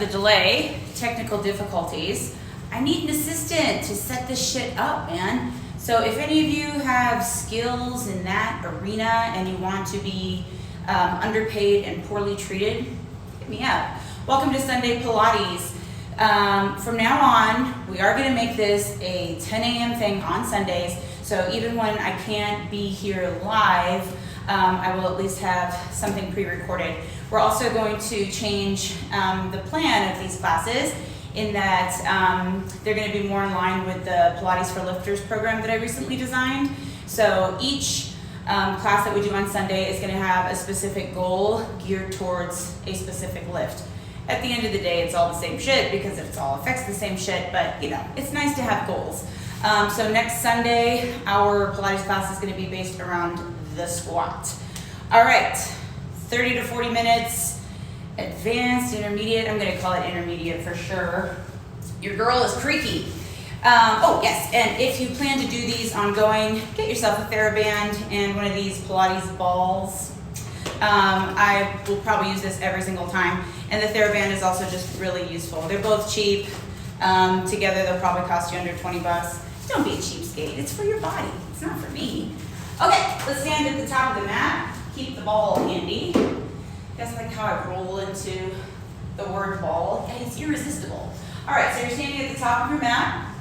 the delay, technical difficulties. I need an assistant to set this shit up, man. So if any of you have skills in that arena and you want to be underpaid and poorly treated, hit me up. Welcome to Sunday Pilates. From now on, we are gonna make this a 10 a.m. thing on Sundays. So even when I can't be here live, I will at least have something pre-recorded. We're also going to change the plan of these classes in that they're going to be more in line with the Pilates for Lifters program that I recently designed. So each class that we do on Sunday is going to have a specific goal geared towards a specific lift. At the end of the day, it's all the same shit because it all affects the same shit, but you know, it's nice to have goals. So next Sunday, our Pilates class is going to be based around the squat. All right, 30 to 40 minutes, advanced, intermediate. I'm going to call it intermediate for sure. Your girl is creaky. Oh yes, and if you plan to do these ongoing, get yourself a TheraBand and one of these Pilates balls. I will probably use this every single time. And the TheraBand is also just really useful. They're both cheap. Together they'll probably cost you under 20 bucks. Don't be a cheapskate, it's for your body, it's not for me. Okay, let's stand at the top of the mat. Keep the ball handy. That's like how I roll into the word ball. It's irresistible. All right, so you're standing at the top of your mat.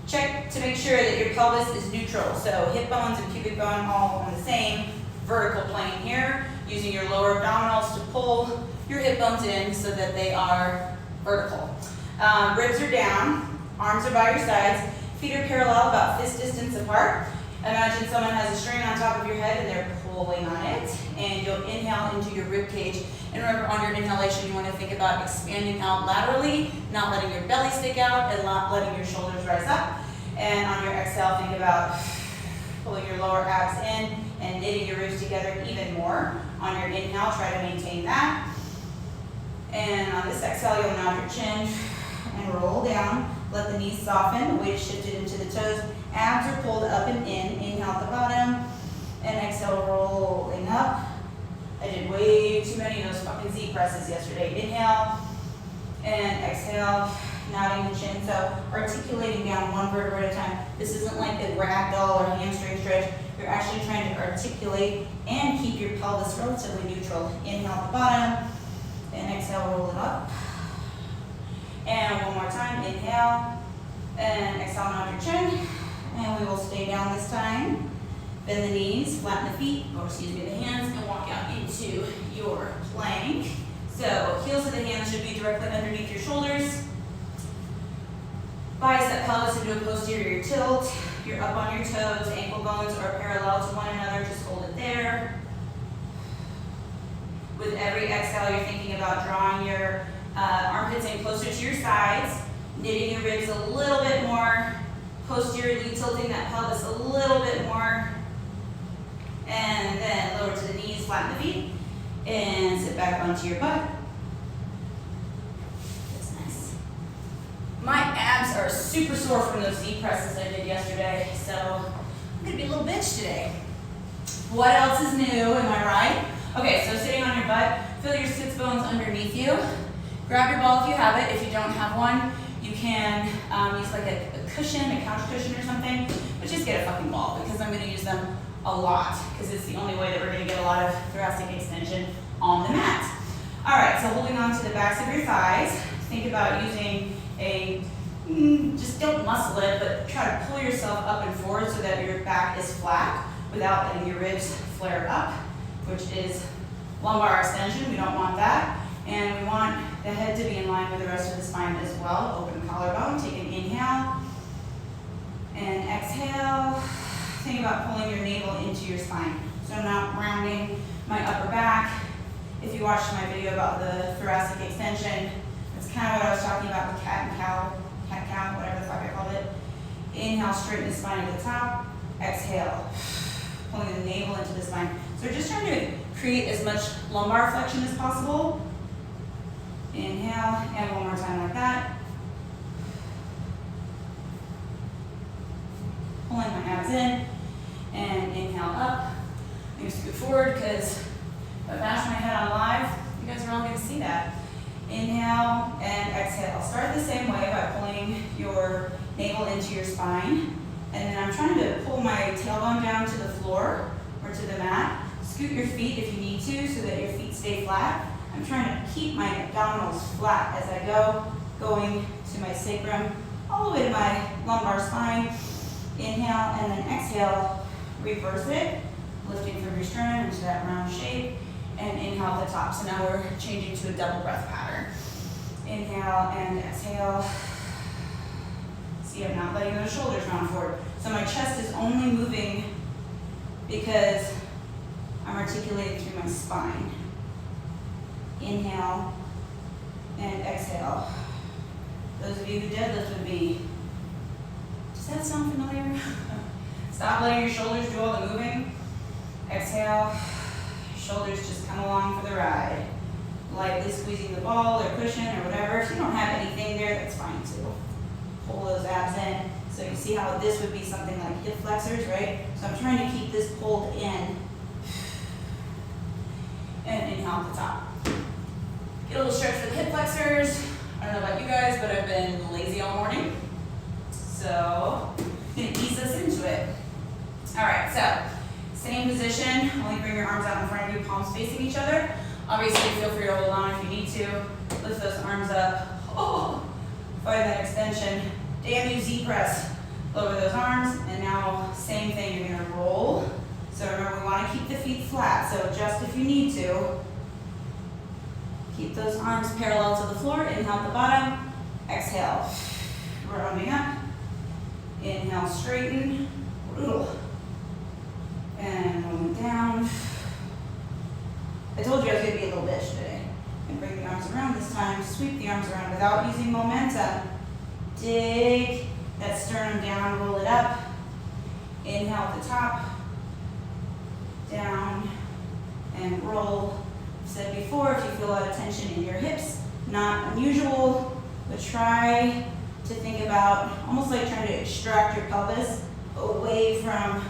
Check to make sure that your pelvis is neutral. So hip bones and pubic bone all on the same vertical plane here. Using your lower abdominals to pull your hip bones in so that they are vertical. Ribs are down, arms are by your sides, feet are parallel about fist distance apart. Imagine someone has a string on top of your head and they're pulling on it, and you'll inhale into your rib cage. And remember, on your inhalation, you want to think about expanding out laterally, not letting your belly stick out and not letting your shoulders rise up. And on your exhale, think about pulling your lower abs in and knitting your ribs together even more. On your inhale, try to maintain that. And on this exhale, you'll nod your chin and roll down. Let the knees soften, the weight is shifted into the toes. Abs are pulled up and in. Inhale at the bottom, and exhale, rolling up. I did way too many of those fucking Z presses yesterday. Inhale, and exhale, nodding the chin. So articulating down one vertebra at a time. This isn't like a ragdoll or hamstring stretch. You're actually trying to articulate and keep your pelvis relatively neutral. Inhale at the bottom, and exhale, roll it up. And one more time, inhale, and exhale, nod your chin. And we will stay down this time. Bend the knees, flatten the feet, or excuse me, the hands, and walk out into your plank. So heels of the hands should be directly underneath your shoulders. Bicep pelvis into a posterior tilt. You're up on your toes, ankle bones are parallel to one another, just hold it there. With every exhale, you're thinking about drawing your armpits in closer to your sides, knitting your ribs a little bit more, posteriorly tilting that pelvis a little bit more, and then lower to the knees, flatten the feet, and sit back onto your butt. That's nice. My abs are super sore from those Z presses I did yesterday, so I'm gonna be a little bitch today. What else is new, am I right? Okay, so sitting on your butt, feel your sits bones underneath you. Grab your ball if you have it. If you don't have one, you can use like a cushion, a couch cushion or something, but just get a fucking ball because I'm going to use them a lot because it's the only way that we're going to get a lot of thoracic extension on the mat. All right, so holding on to the backs of your thighs, think about using a, just don't muscle it, but try to pull yourself up and forward so that your back is flat without letting your ribs flare up, which is lumbar extension. We don't want that. And we want the head to be in line with the rest of the spine as well. Open collarbone, take an inhale and exhale. Think about pulling your navel into your spine. So I'm not rounding my upper back. If you watched my video about the thoracic extension, that's kind of what I was talking about with cat cow, whatever the fuck I called it. Inhale, straighten the spine at the top. Exhale, pulling the navel into the spine. So we're just trying to create as much lumbar flexion as possible. Inhale, and one more time like that. Pulling my abs in, and inhale up. I'm going to scoot forward because if I bash my head on live, you guys are all going to see that. Inhale and exhale. Start the same way by pulling your navel into your spine. And then I'm trying to pull my tailbone down to the floor or to the mat. Scoot your feet if you need to so that your feet stay flat. I'm trying to keep my abdominals flat as I go, going to my sacrum, all the way to my lumbar spine. Inhale and then exhale, reverse it, lifting from your sternum into that round shape. And inhale at the top. So now we're changing to a double breath pattern. Inhale and exhale. See, I'm not letting those shoulders round forward. So my chest is only moving because I'm articulating through my spine. Inhale and exhale. Those of you who deadlift with me, does that sound familiar? Stop letting your shoulders do all the moving. Exhale. Shoulders just come along for the ride. Lightly squeezing the ball or cushion or whatever. If you don't have anything there, that's fine too. Pull those abs in. So you see how this would be something like hip flexors, right? So I'm trying to keep this pulled in. And inhale at the top. Get a little stretch for the hip flexors. I don't know about you guys, but I've been lazy all morning. So I'm gonna ease us into it. All right, so same position, only bring your arms out in front of you, palms facing each other. Obviously, feel free to hold on if you need to. Lift those arms up. Oh, find that extension. Damn you, Z press. Lower those arms, and now same thing, you're gonna roll. So remember, we wanna keep the feet flat, so adjust if you need to. Keep those arms parallel to the floor. Inhale at the bottom, exhale. Rounding up. Inhale, straighten. And rolling down. I told you I was going to be a little bitch today. And bring the arms around this time. Sweep the arms around without using momentum. Dig that sternum down, roll it up. Inhale at the top. Down and roll. I've said before, if you feel a lot of tension in your hips, not unusual, but try to think about almost like trying to extract your pelvis away from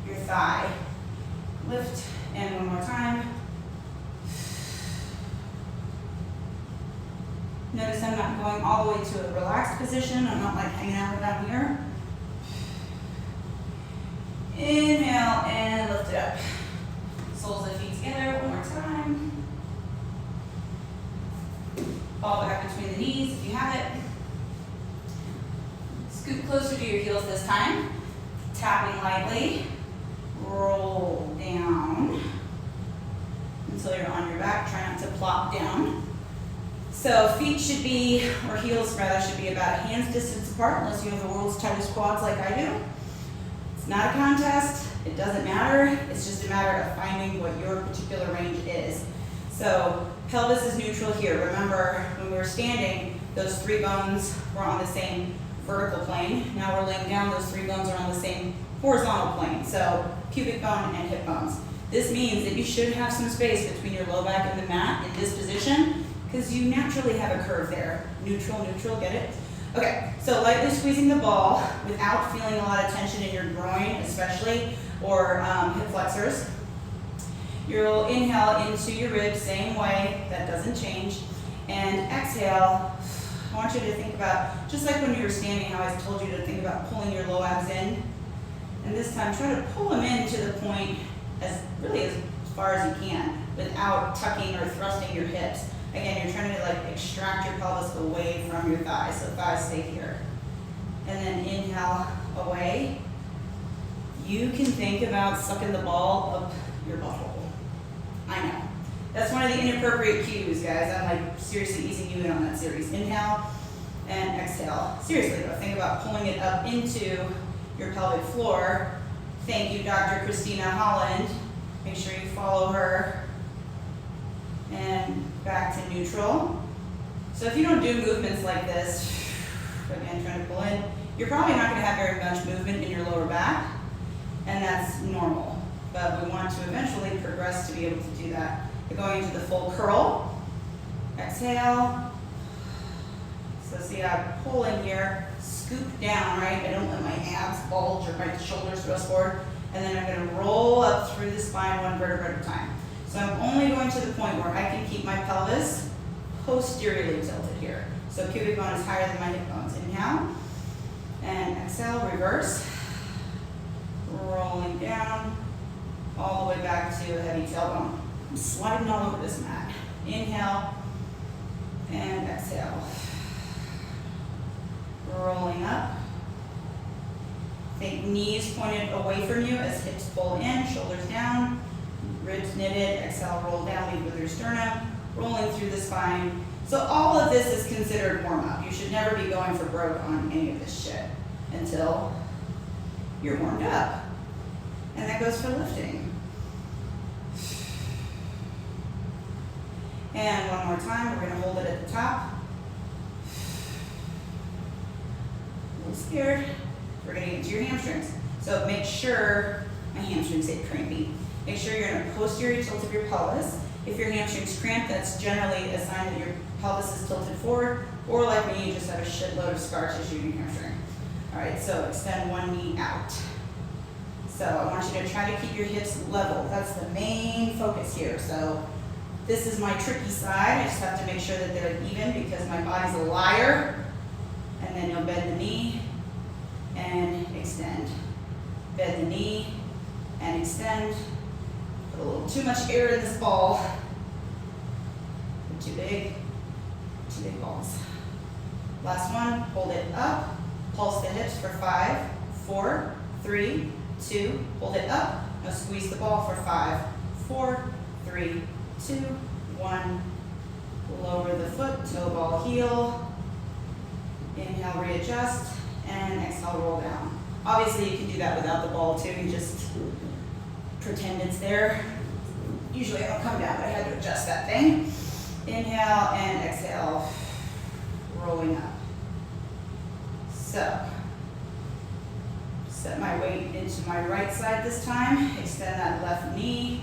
your thigh. Lift, and one more time. Notice I'm not going all the way to a relaxed position. I'm not like hanging out down here. Inhale and lift it up. Soles of feet together, one more time. Ball back between the knees if you have it. Scoot closer to your heels this time. Tapping lightly. Roll down until you're on your back. Try not to plop down. So feet should be, or heels rather, should be about a hand's distance apart unless you have the world's tightest quads like I do. It's not a contest. It doesn't matter. It's just a matter of finding what your particular range is. So pelvis is neutral here. Remember, when we were standing, those three bones were on the same vertical plane. Now we're laying down, those three bones are on the same horizontal plane. So pubic bone and hip bones. This means that you should have some space between your low back and the mat in this position because you naturally have a curve there. Neutral, neutral, get it? Okay, so lightly squeezing the ball without feeling a lot of tension in your groin especially, or hip flexors. You'll inhale into your ribs, same way, that doesn't change. And exhale, I want you to think about, just like when you were standing, how I told you to think about pulling your low abs in. And this time, try to pull them in to the point as far as you can without tucking or thrusting your hips. Again, you're trying to like extract your pelvis away from your thighs, so thighs stay here. And then inhale away. You can think about sucking the ball up your butthole. I know. That's one of the inappropriate cues, guys. I'm like seriously easing you in on that series. Inhale and exhale. Seriously though, think about pulling it up into your pelvic floor. Thank you, Dr. Christina Holland. Make sure you follow her. And back to neutral. So if you don't do movements like this, again, trying to pull in, you're probably not going to have very much movement in your lower back, and that's normal. But we want to eventually progress to be able to do that. We're going into the full curl. Exhale. So see, I pull in here, scoop down, right? I don't let my abs bulge or my shoulders thrust forward. And then I'm going to roll up through the spine one vertebra at a time. So I'm only going to the point where I can keep my pelvis posteriorly tilted here. So pubic bone is higher than my hip bones. Inhale, and exhale, reverse. Rolling down, all the way back to a heavy tailbone. I'm sliding all over this mat. Inhale, and exhale. Rolling up. Think knees pointed away from you as hips pull in, shoulders down, ribs knitted, exhale, roll down, lead with your sternum, rolling through the spine. So all of this is considered warm-up. You should never be going for broke on any of this shit until you're warmed up. And that goes for lifting. And one more time, we're gonna hold it at the top. A little scared. We're gonna get into your hamstrings. So make sure, my hamstrings get crampy. Make sure you're in a posterior tilt of your pelvis. If your hamstrings cramp, that's generally a sign that your pelvis is tilted forward, or like me, you just have a shitload of scar tissue in your hamstring. All right, so extend one knee out. So I want you to try to keep your hips level. That's the main focus here. So this is my tricky side. I just have to make sure that they're even because my body's a liar. And then you'll bend the knee and extend. Bend the knee and extend. Put a little too much air in this ball. Too big balls. Last one, hold it up. Pulse the hips for 5, 4, 3, 2, hold it up. Now squeeze the ball for 5, 4, 3, 2, 1. Lower the foot, toe ball heel. Inhale, readjust, and exhale, roll down. Obviously you can do that without the ball too, you just pretend it's there. Usually I don't come down, but I had to adjust that thing. Inhale and exhale, rolling up. So, set my weight into my right side this time. Extend that left knee,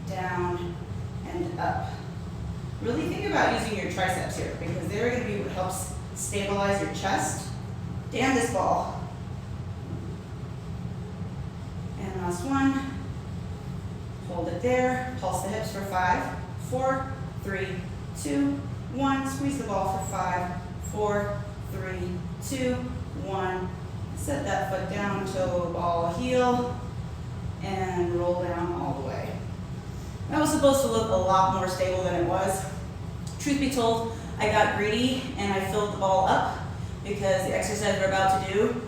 down and up. Really think about using your triceps here because they're going to be what helps stabilize your chest. Damn this ball. And last one. Hold it there. Pulse the hips for 5, 4, 3, 2, 1. Squeeze the ball for 5, 4, 3, 2, 1. Set that foot down, toe, ball, heel, and roll down all the way. That was supposed to look a lot more stable than it was. Truth be told, I got greedy and I filled the ball up because the exercise we're about to do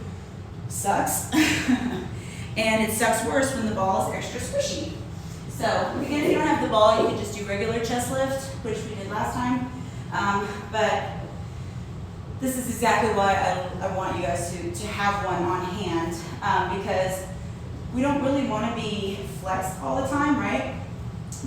sucks. And it sucks worse when the ball is extra squishy. So again, if you don't have the ball, you can just do regular chest lift, which we did last time. But this is exactly why I want you guys to have one on hand because we don't really want to be flexed all the time, right?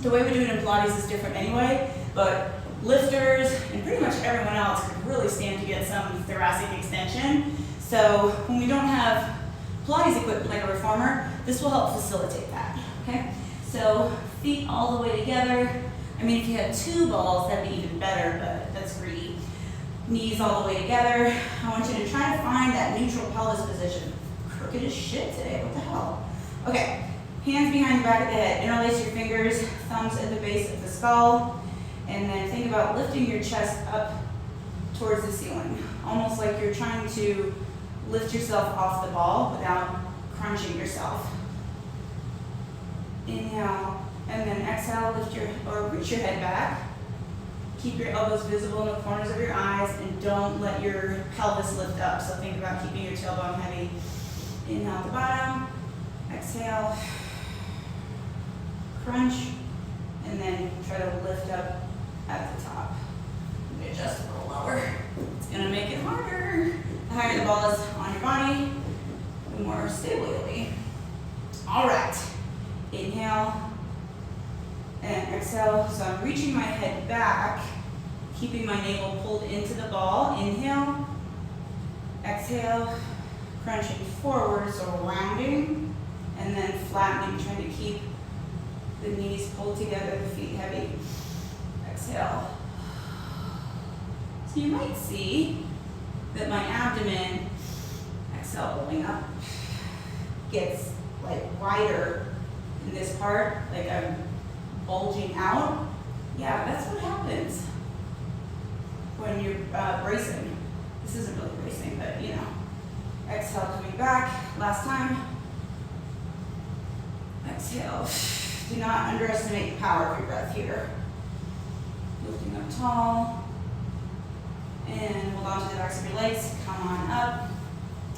The way we do it in Pilates is different anyway, but lifters and pretty much everyone else can really stand to get some thoracic extension. So when we don't have Pilates equipment like a reformer, this will help facilitate that, okay? So feet all the way together. I mean, if you had 2 balls, that'd be even better, but that's greedy. Knees all the way together. I want you to try to find that neutral pelvis position. Crooked as shit today, what the hell? Okay, hands behind the back of the head. Interlace your fingers, thumbs at the base of the skull, and then think about lifting your chest up towards the ceiling. Almost like you're trying to lift yourself off the ball without crunching yourself. Inhale, and then exhale, reach your head back. Keep your elbows visible in the corners of your eyes and don't let your pelvis lift up. So think about keeping your tailbone heavy. Inhale at the bottom, exhale, crunch, and then try to lift up at the top. Maybe adjust a little lower. It's gonna make it harder. The higher the ball is on your body, the more stable you'll be. All right, inhale and exhale. So I'm reaching my head back, keeping my navel pulled into the ball. Inhale, exhale, crunching forward, so rounding, and then flattening, trying to keep the knees pulled together, the feet heavy. Exhale. So you might see that my abdomen, exhale, rolling up, gets like wider in this part, like I'm bulging out. Yeah, that's what happens when you're bracing. This isn't really bracing, but you know. Exhale, coming back. Last time. Exhale. Do not underestimate the power of your breath here. Lifting up tall. And hold on to the backs of your legs. Come on up.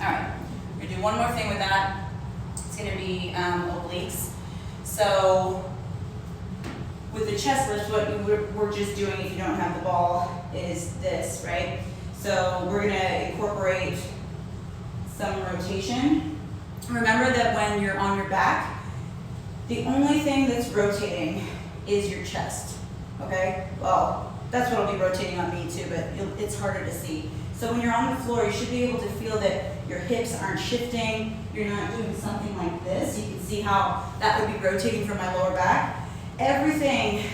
All right. We're going to do one more thing with that. It's going to be obliques. So with the chest lift, what we're just doing if you don't have the ball is this, right? So we're going to incorporate some rotation. Remember that when you're on your back, the only thing that's rotating is your chest, okay? Well, that's what will be rotating on me too, but it's harder to see. So when you're on the floor, you should be able to feel that your hips aren't shifting. You're not doing something like this. You can see how that would be rotating from my lower back. Everything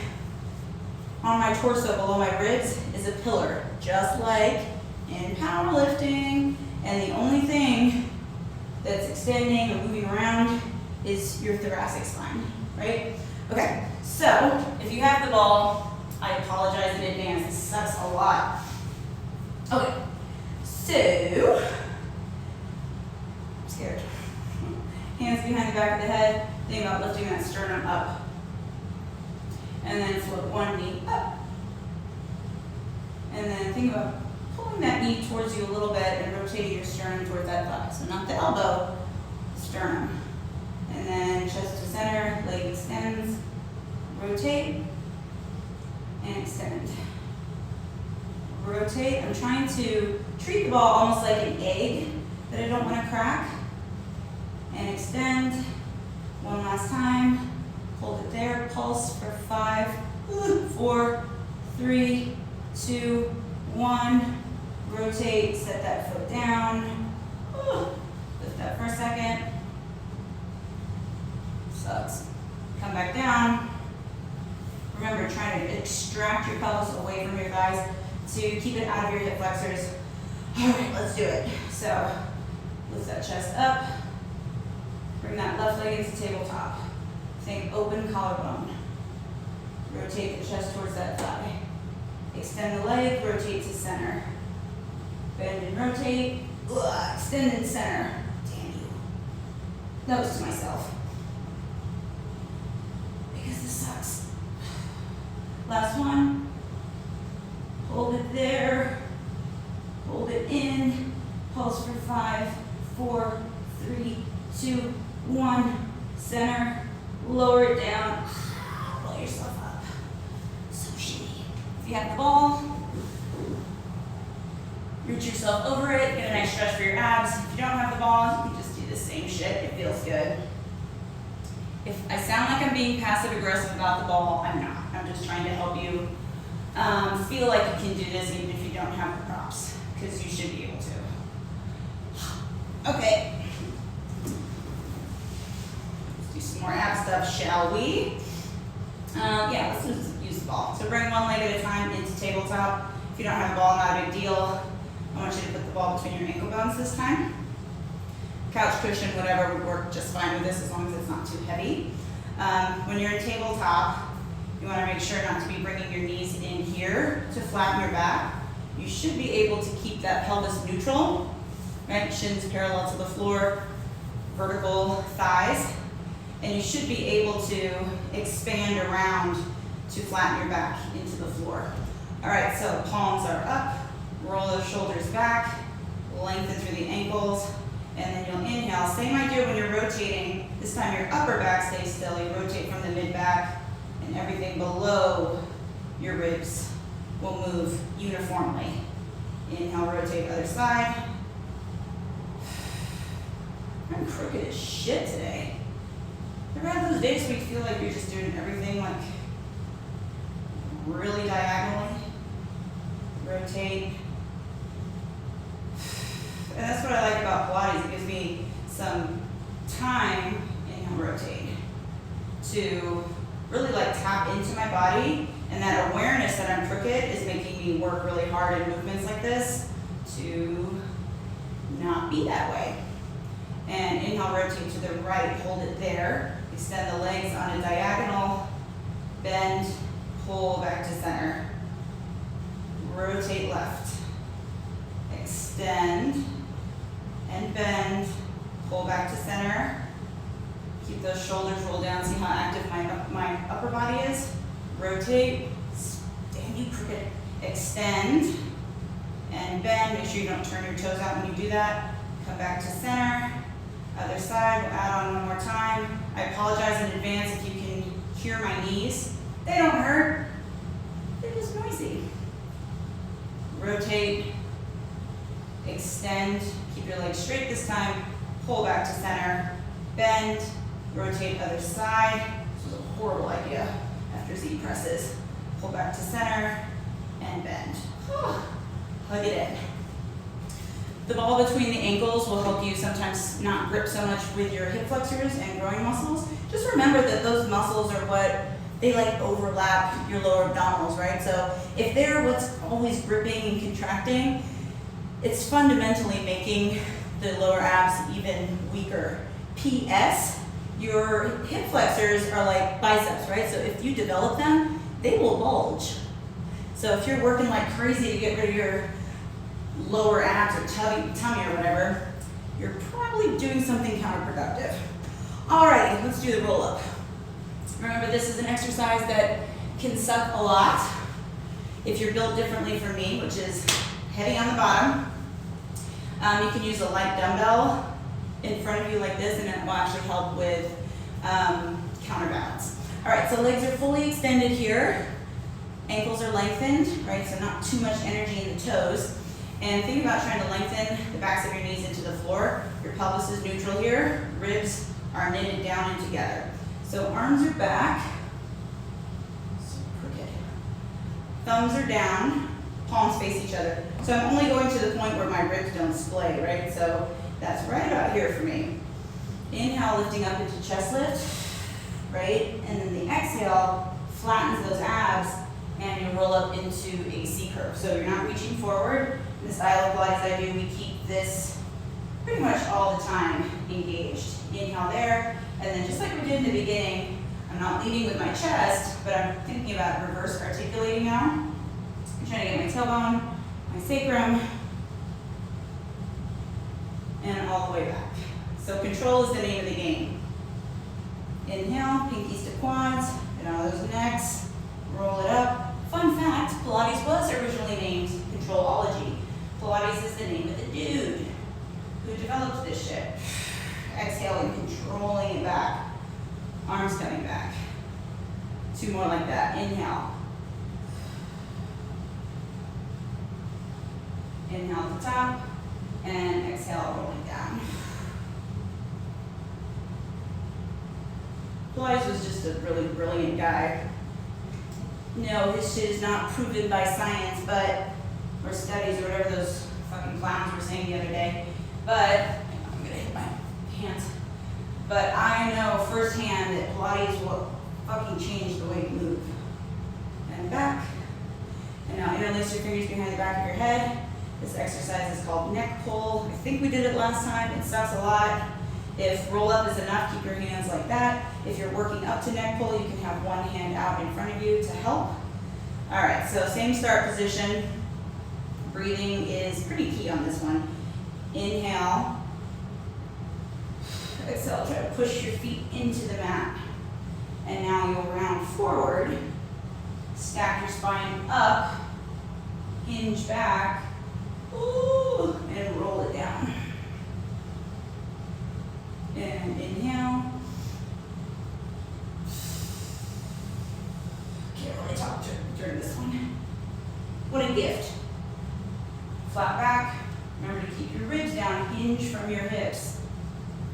on my torso below my ribs is a pillar, just like in powerlifting. And the only thing that's extending or moving around is your thoracic spine, right? Okay, so if you have the ball, I apologize in advance. This sucks a lot. Okay, so, I'm scared. Hands behind the back of the head. Think about lifting that sternum up. And then flip one knee up. And then think about pulling that knee towards you a little bit and rotating your sternum towards that thigh. So not the elbow, the sternum. And then chest to center, leg extends, rotate, and extend. Rotate. I'm trying to treat the ball almost like an egg that I don't want to crack. And extend. One last time. Hold it there. Pulse for 5, 4, 3, 2, 1. Rotate. Set that foot down. Lift that for a second. Sucks. Come back down. Remember, trying to extract your pelvis away from your thighs to keep it out of your hip flexors. All right, let's do it. So, lift that chest up. Bring that left leg into tabletop. Think open collarbone. Rotate the chest towards that thigh. Extend the leg, rotate to center. Bend and rotate. Extend and center. Damn you. Nose to myself. Because this sucks. Last one. Hold it there. Hold it in. Pulse for 5, 4, 3, 2, 1. Center. Lower it down. Blow yourself up. So shitty. If you have the ball, reach yourself over it. Get a nice stretch for your abs. If you don't have the ball, you can just do the same shit. It feels good. If I sound like I'm being passive aggressive about the ball, I'm not. I'm just trying to help you feel like you can do this even if you don't have the props, because you should be able to. Okay. Let's do some more ab stuff, shall we? Yeah, let's just use the ball. So bring one leg at a time into tabletop. If you don't have the ball, not a big deal. I want you to put the ball between your ankle bones this time. Couch cushion, whatever, would work just fine with this as long as it's not too heavy. When you're in tabletop, you want to make sure not to be bringing your knees in here to flatten your back. You should be able to keep that pelvis neutral, right? Shins parallel to the floor, vertical thighs. And you should be able to expand around to flatten your back into the floor. All right, so palms are up, roll the shoulders back, lengthen through the ankles, and then you'll inhale. Same idea when you're rotating. This time your upper back stays still. You rotate from the mid-back, and everything below your ribs will move uniformly. Inhale, rotate other side. I'm crooked as shit today. Ever had those days where you feel like you're just doing everything like really diagonally? Rotate. And that's what I like about Pilates. It gives me some time, inhale, rotate, to really like tap into my body. And that awareness that I'm crooked is making me work really hard in movements like this to not be that way. And inhale, rotate to the right, hold it there. Extend the legs on a diagonal, bend, pull back to center. Rotate left. Extend and bend, pull back to center. Keep those shoulders rolled down. See how active my upper body is? Rotate, stand you crooked. Extend and bend. Make sure you don't turn your toes out when you do that. Come back to center. Other side, we'll add on one more time. I apologize in advance if you can hear my knees. They don't hurt, they're just noisy. Rotate, extend, keep your legs straight this time, pull back to center, bend, rotate other side. This was a horrible idea after Z presses. Pull back to center and bend. Hug it in. The ball between the ankles will help you sometimes not grip so much with your hip flexors and groin muscles. Just remember that those muscles are what they like overlap your lower abdominals, right? So if they're what's always gripping and contracting, it's fundamentally making the lower abs even weaker. P.S. Your hip flexors are like biceps, right? So if you develop them, they will bulge. So if you're working like crazy to get rid of your lower abs or tummy or whatever, you're probably doing something counterproductive. Alrighty, let's do the roll up. Remember, this is an exercise that can suck a lot if you're built differently from me, which is heavy on the bottom. You can use a light dumbbell in front of you like this, and it will actually help with counterbalance. Alright, so legs are fully extended here. Ankles are lengthened, right? So not too much energy in the toes. And think about trying to lengthen the backs of your knees into the floor. Your pelvis is neutral here. Ribs are knitted down and together. So arms are back. So crooked. Thumbs are down. Palms face each other. So I'm only going to the point where my ribs don't splay, right? So that's right about here for me. Inhale, lifting up into chest lift, right? And then the exhale flattens those abs and you roll up into a C curve. So you're not reaching forward. In the style of Pilates I do, we keep this pretty much all the time engaged. Inhale there, and then just like we did in the beginning, I'm not leading with my chest, but I'm thinking about reverse articulating now. I'm trying to get my tailbone, my sacrum, and all the way back. So control is the name of the game. Inhale, pinkies to quads, get out of those necks, roll it up. Fun fact, Pilates was originally named Controlology. Pilates is the name of the dude who developed this shit. Exhaling, controlling it back. Arms coming back. Two more like that. Inhale. Inhale at the top, and exhale, rolling down. Pilates was just a really brilliant guy. No, this shit is not proven by science, or studies, or whatever those fucking clowns were saying the other day. But, I'm gonna hit my hands. But I know firsthand that Pilates will fucking change the way you move. And back. And now interlace your fingers behind the back of your head. This exercise is called neck pull. I think we did it last time. It sucks a lot. If roll up is enough, keep your hands like that. If you're working up to neck pull, you can have one hand out in front of you to help. All right, so same start position. Breathing is pretty key on this one. Inhale. Exhale, try to push your feet into the mat. And now you'll round forward. Stack your spine up. Hinge back. Ooh, and roll it down. And inhale. Can't really talk during this one. What a gift. Flat back. Remember to keep your ribs down. Hinge from your hips.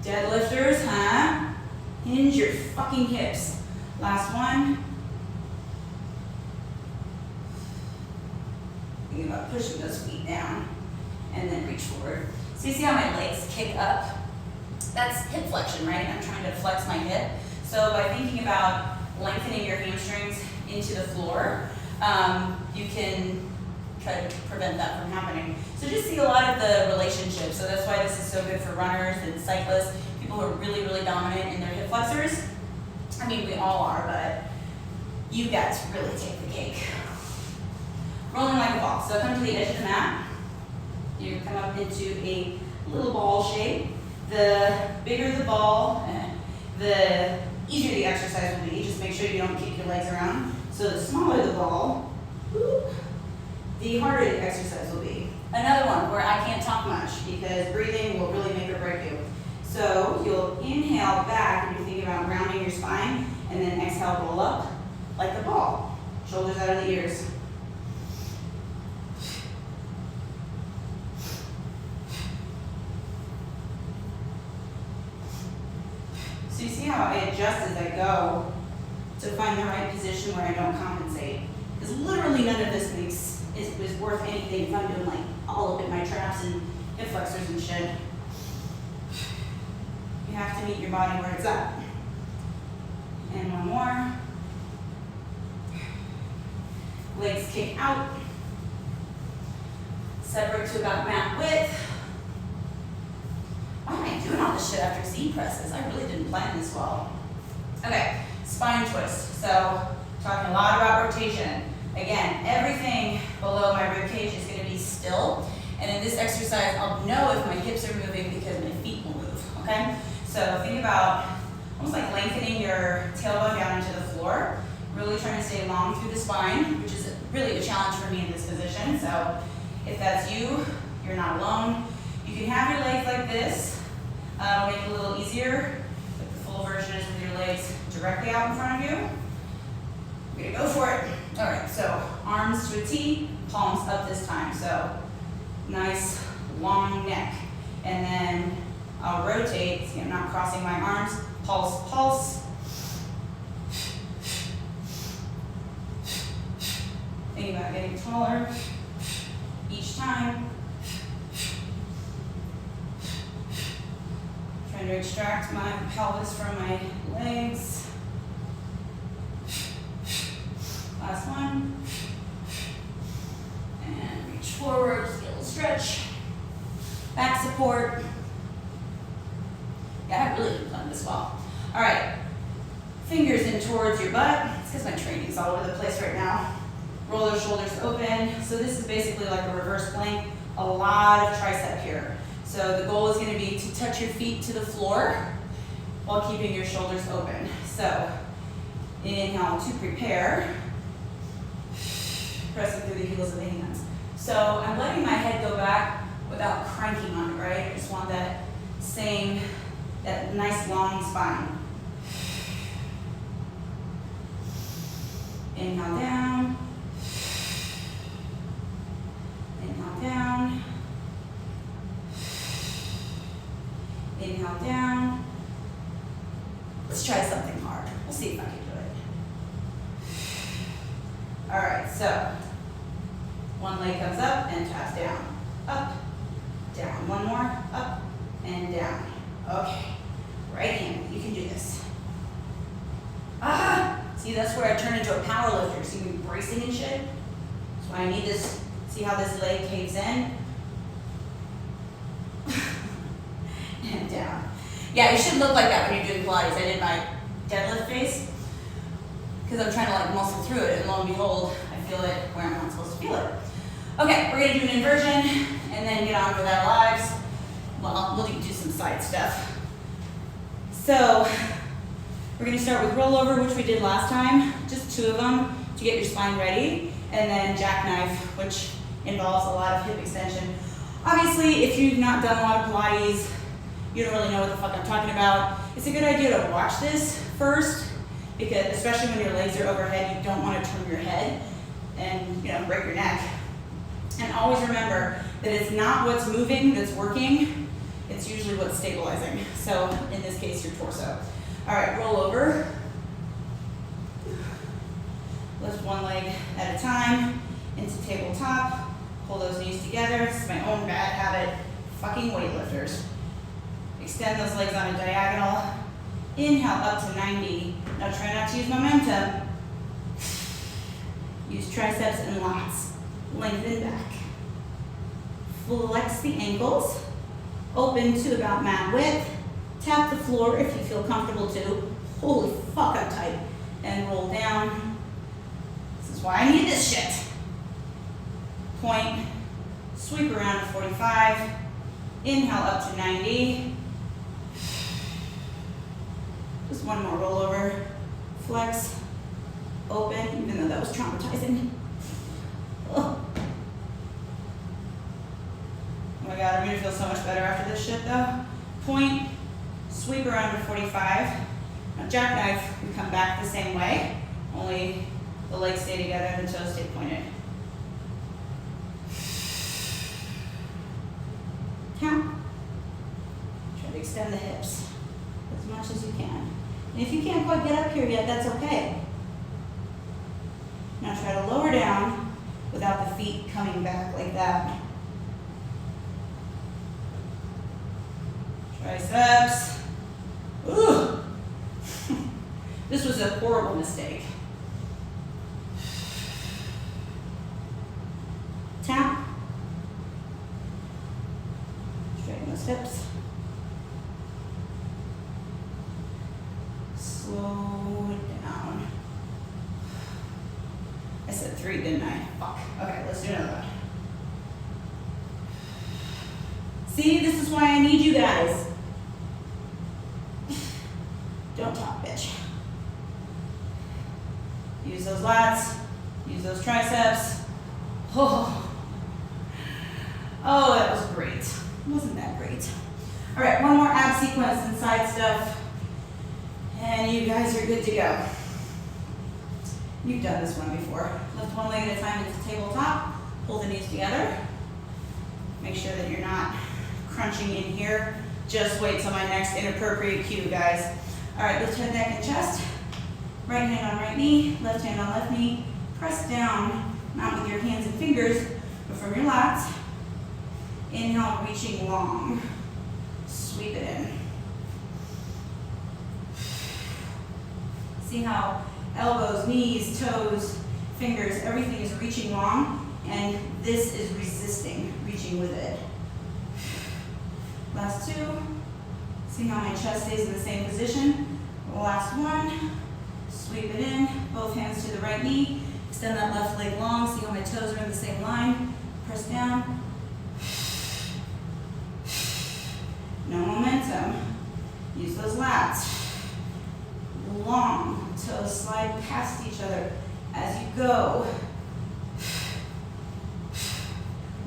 Deadlifters, huh? Hinge your fucking hips. Last one. Think about pushing those feet down. And then reach forward. So you see how my legs kick up? That's hip flexion, right? I'm trying to flex my hip. So by thinking about lengthening your hamstrings into the floor, you can try to prevent that from happening. So just see a lot of the relationships. So that's why this is so good for runners and cyclists, people who are really, really dominant in their hip flexors. I mean, we all are, but you got to really take the cake. Rolling like a ball. So come to the edge of the mat. You come up into a little ball shape. The bigger the ball, the easier the exercise will be. Just make sure you don't kick your legs around. So the smaller the ball, the harder the exercise will be. Another one where I can't talk much because breathing will really make or break you. So you'll inhale back and you're thinking about rounding your spine, and then exhale, roll up like the ball. Shoulders out of the ears. So you see how I adjust as I go to find the right position where I don't compensate. Because literally none of this is worth anything if I'm doing like all up in my traps and hip flexors and shit. You have to meet your body where it's at. And one more. Legs kick out. Separate to about mat width. Why am I doing all this shit after Z presses? I really didn't plan this well. Okay, spine twist. So, talking a lot about rotation. Again, everything below my rib cage is going to be still. And in this exercise, I'll know if my hips are moving because my feet will move, okay? So think about almost like lengthening your tailbone down into the floor. Really trying to stay long through the spine, which is really a challenge for me in this position. So if that's you, you're not alone. You can have your legs like this. Make it a little easier. But the full version is with your legs directly out in front of you. We're gonna go for it. All right, so arms to a T, palms up this time. So nice long neck. And then I'll rotate, see I'm not crossing my arms. Pulse, pulse. Thinking about getting taller each time. Trying to extract my pelvis from my legs. Last one. And reach forward, just get a little stretch. Back support. Yeah, I really didn't plan this well. All right, fingers in towards your butt. It's because my training's all over the place right now. Roll those shoulders open. So this is basically like a reverse plank. A lot of tricep here. So the goal is going to be to touch your feet to the floor while keeping your shoulders open. So inhale to prepare. Pressing through the heels of the hands. So I'm letting my head go back without cranking on it, right? I just want that nice long spine. Inhale down. Inhale down. Inhale down. Let's try something hard. We'll see if I can do it. All right, so one leg comes up and taps down. Up, down. One more, up and down. Okay, right hand, you can do this. Ah, see, that's where I turn into a power lifter. See me bracing and shit? That's why I need this. See how this leg caves in? And down. Yeah, it should look like that when you're doing Pilates. I did my deadlift face because I'm trying to like muscle through it, and lo and behold, I feel it where I'm not supposed to feel it. Okay, we're gonna do an inversion and then get on with our lives. Well, we'll do some side stuff. So we're gonna start with rollover, which we did last time, just 2 of them to get your spine ready, and then jackknife, which involves a lot of hip extension. Obviously, if you've not done a lot of Pilates, you don't really know what the fuck I'm talking about. It's a good idea to watch this first, because especially when your legs are overhead, you don't want to turn your head and break your neck. And always remember that it's not what's moving that's working, it's usually what's stabilizing. So in this case, your torso. All right, roll over. Lift one leg at a time into tabletop. Pull those knees together. This is my own bad habit, fucking weightlifters. Extend those legs on a diagonal. Inhale up to 90. Now try not to use momentum. Use triceps and lats. Lengthen back. Flex the ankles. Open to about mat width. Tap the floor if you feel comfortable to. Holy fuck, I'm tight. And roll down That's why I need this shit. Point, sweep around to 45, inhale up to 90. Just one more rollover, flex, open, even though that was traumatizing. Oh my God, I'm gonna feel so much better after this shit though. Point, sweep around to 45. Now jackknife, we come back the same way, only the legs stay together and the toes stay pointed. Count. Try to extend the hips as much as you can. And if you can't quite get up here yet, that's okay. Now try to lower down without the feet coming back like that. Triceps. Ooh. This was a horrible mistake. Tap. Straighten those hips. Slow it down. I said 3, didn't I? Fuck. Okay, let's do another one. See, this is why I need you guys. Don't talk, bitch. Use those lats. Use those triceps. Oh, that was great. Wasn't that great? All right, one more ab sequence and side stuff. And you guys are good to go. You've done this one before. Lift one leg at a time into the tabletop. Pull the knees together. Make sure that you're not crunching in here. Just wait till my next inappropriate cue, guys. All right, lift head, neck, and chest. Right hand on right knee, left hand on left knee. Press down, not with your hands and fingers, but from your lats. Inhale, reaching long. Sweep it in. See how elbows, knees, toes, fingers, everything is reaching long, and this is resisting, reaching with it. Last 2. See how my chest stays in the same position. Last 1. Sweep it in, both hands to the right knee. Extend that left leg long. See how my toes are in the same line. Press down. No momentum. Use those lats. Long. Toes slide past each other as you go.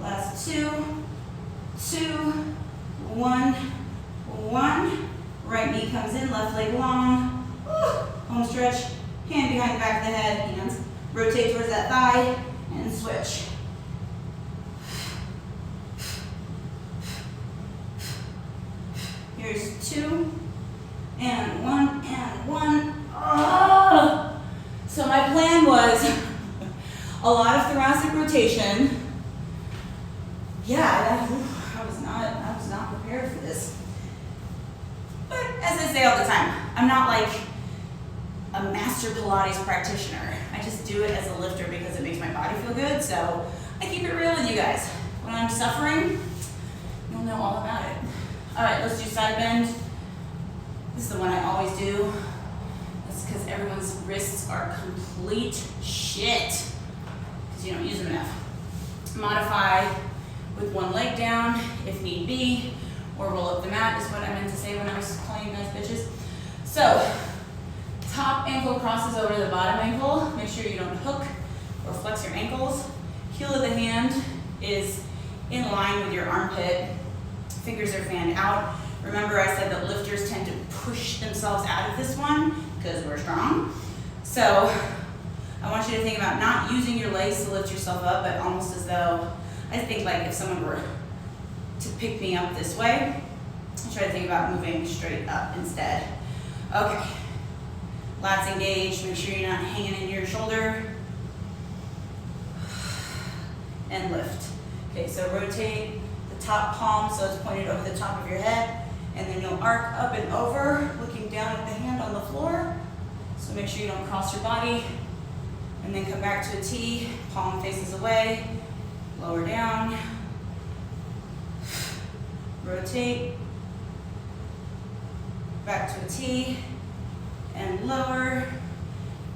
Last 2, 2, 1, 1. Right knee comes in, left leg long. Home stretch. Hand behind the back of the head. Hands. Rotate towards that thigh and switch. Here's 2 and 1 and 1. Oh! So my plan was a lot of thoracic rotation. Yeah, I was not prepared for this. But as I say all the time, I'm not like a master Pilates practitioner. I just do it as a lifter because it makes my body feel good. So I keep it real with you guys. When I'm suffering, you'll know all about it. All right, let's do side bend. This is the one I always do. That's because everyone's wrists are complete shit because you don't use them enough. Modify with one leg down if need be, or roll up the mat is what I meant to say when I was calling you guys bitches. So, top ankle crosses over the bottom ankle. Make sure you don't hook or flex your ankles. Heel of the hand is in line with your armpit. Fingers are fanned out. Remember I said that lifters tend to push themselves out of this one because we're strong. So I want you to think about not using your legs to lift yourself up, but almost as though, I think like if someone were to pick me up this way, I try to think about moving straight up instead. Okay, lats engaged, make sure you're not hanging into your shoulder. And lift. Okay, so rotate the top palm so it's pointed over the top of your head, and then you'll arc up and over, looking down at the hand on the floor. So make sure you don't cross your body, and then come back to a T, palm faces away, lower down, rotate, back to a T, and lower,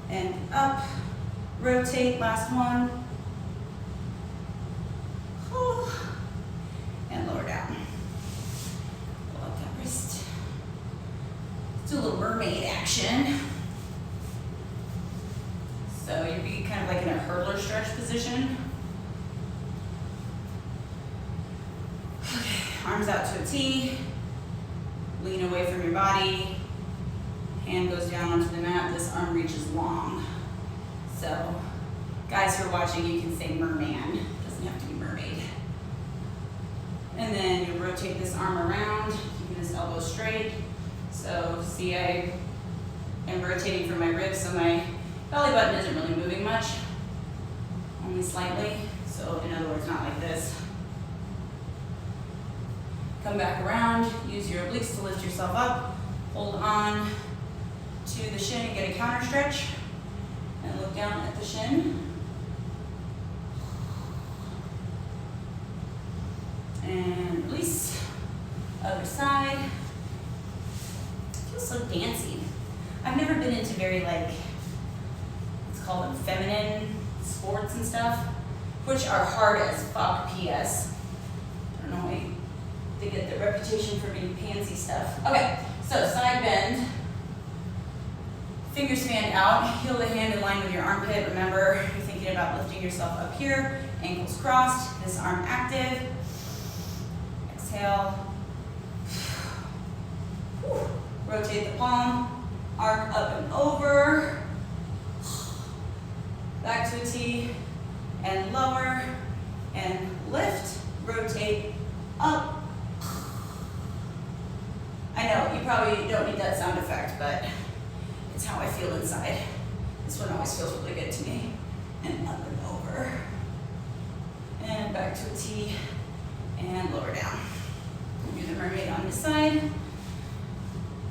and up, rotate, last one. And lower down. Pull up that wrist. Let's do a little mermaid action. So you'd be kind of like in a hurdler stretch position. Okay, arms out to a T. Lean away from your body. Hand goes down onto the mat. This arm reaches long. So, guys who are watching, you can say merman. Doesn't have to be mermaid. And then you rotate this arm around, keeping this elbow straight. So, see, I am rotating from my ribs, so my belly button isn't really moving much, only slightly. So, in other words, not like this. Come back around, use your obliques to lift yourself up. Hold on to the shin and get a counter stretch. And look down at the shin. And release. Other side. Feels so dancey. I've never been into very let's call them feminine sports and stuff, which are hard as fuck, PS. I don't know why they get the reputation for being pansy stuff. Okay, so side bend. Fingers fan out, heel the hand in line with your armpit. Remember, you're thinking about lifting yourself up here, ankles crossed, this arm active. Exhale. Rotate the palm, arc up and over. Back to a T, and lower, and lift, rotate, up. I know, you probably don't need that sound effect, but it's how I feel inside. This one always feels really good to me. And up and over. And back to a T. And lower down. Do the mermaid on this side. And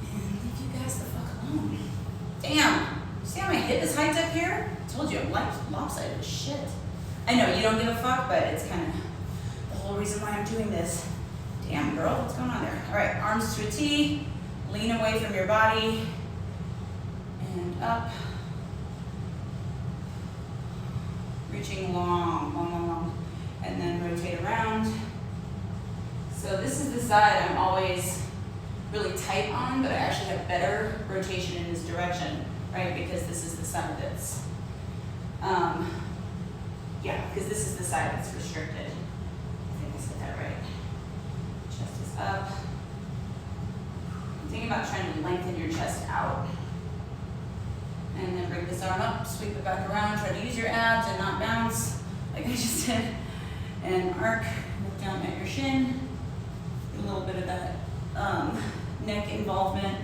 leave you guys the fuck alone. Damn! See how my hip is hiked up here? I told you, I'm lopsided as shit. I know, you don't give a fuck, but it's kind of the whole reason why I'm doing this. Damn, girl, what's going on there? All right, arms to a T. Lean away from your body. And up, reaching long, long, long, long, and then rotate around. So this is the side I'm always really tight on, but I actually have better rotation in this direction, right? Because this is the side that's, because this is the side that's restricted. I think I said that right. Chest is up. I'm thinking about trying to lengthen your chest out. And then bring this arm up, sweep it back around, try to use your abs and not bounce, like I just did. And arc, look down at your shin, get a little bit of that neck involvement.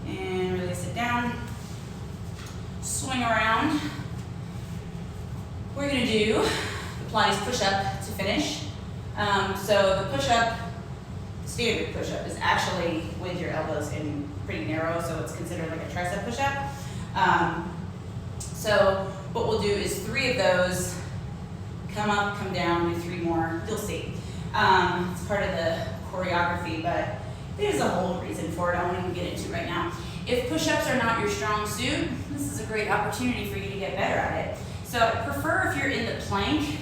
And release it down. Swing around. We're gonna do the Pilates push-up to finish. So the push-up, standard push-up is actually with your elbows in pretty narrow, so it's considered like a tricep push-up. So what we'll do is 3 of those, come up, come down, do 3 more, you'll see. It's part of the choreography, but there's a whole reason for it I won't even get into right now. If push-ups are not your strong suit, this is a great opportunity for you to get better at it. So I prefer if you're in the plank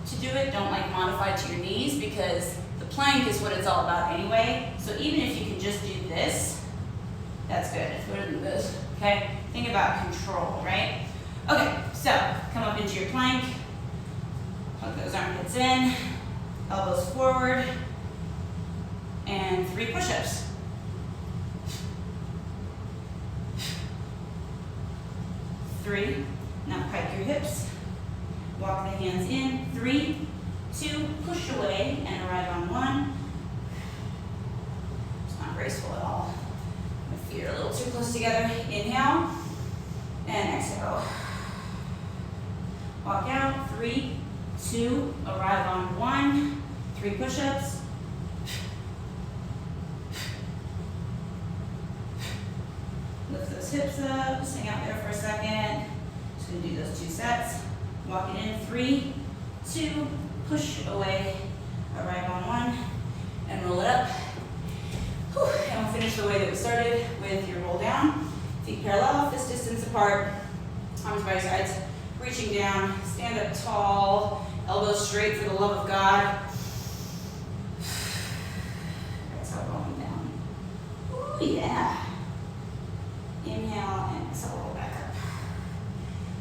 to do it, don't modify to your knees, because the plank is what it's all about anyway. So even if you can just do this, that's good. It's better than this, okay? Think about control, right? Okay, so come up into your plank, hug those armpits in, elbows forward, and 3 push-ups. 3, now pike your hips, walk the hands in, 3, 2, push away and arrive on 1. It's not graceful at all. My feet are a little too close together. Inhale and exhale. Walk out, 3, 2, arrive on 1, 3 push-ups. Lift those hips up, just hang out there for a second. Just gonna do those 2 sets. Walk it in, 3, 2, push away, arrive on 1, and roll it up. Whew. And we'll finish the way that we started with your roll down. Feet parallel, fist distance apart, arms by your sides, reaching down, stand up tall, elbows straight for the love of God. Exhale, rolling down. Ooh, yeah. Inhale and exhale, roll back up.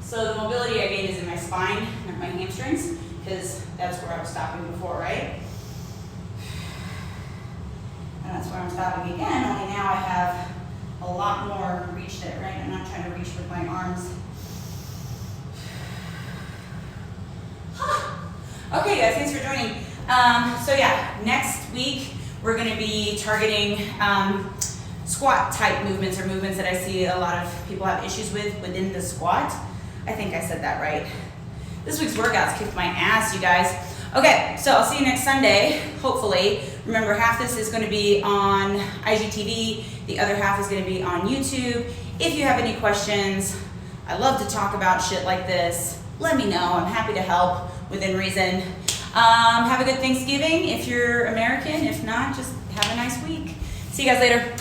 So the mobility I gained is in my spine, not my hamstrings, because that's where I was stopping before, right? And that's where I'm stopping again, only now I have a lot more reach there, right? I'm not trying to reach with my arms. Okay guys, thanks for joining. So yeah, next week we're gonna be targeting squat type movements, or movements that I see a lot of people have issues with within the squat. I think I said that right. This week's workouts kicked my ass, you guys. Okay, so I'll see you next Sunday, hopefully. Remember, half this is gonna be on IGTV, the other half is gonna be on YouTube. If you have any questions, I love to talk about shit like this. Let me know, I'm happy to help within reason. Have a good Thanksgiving if you're American. If not, just have a nice week. See you guys later.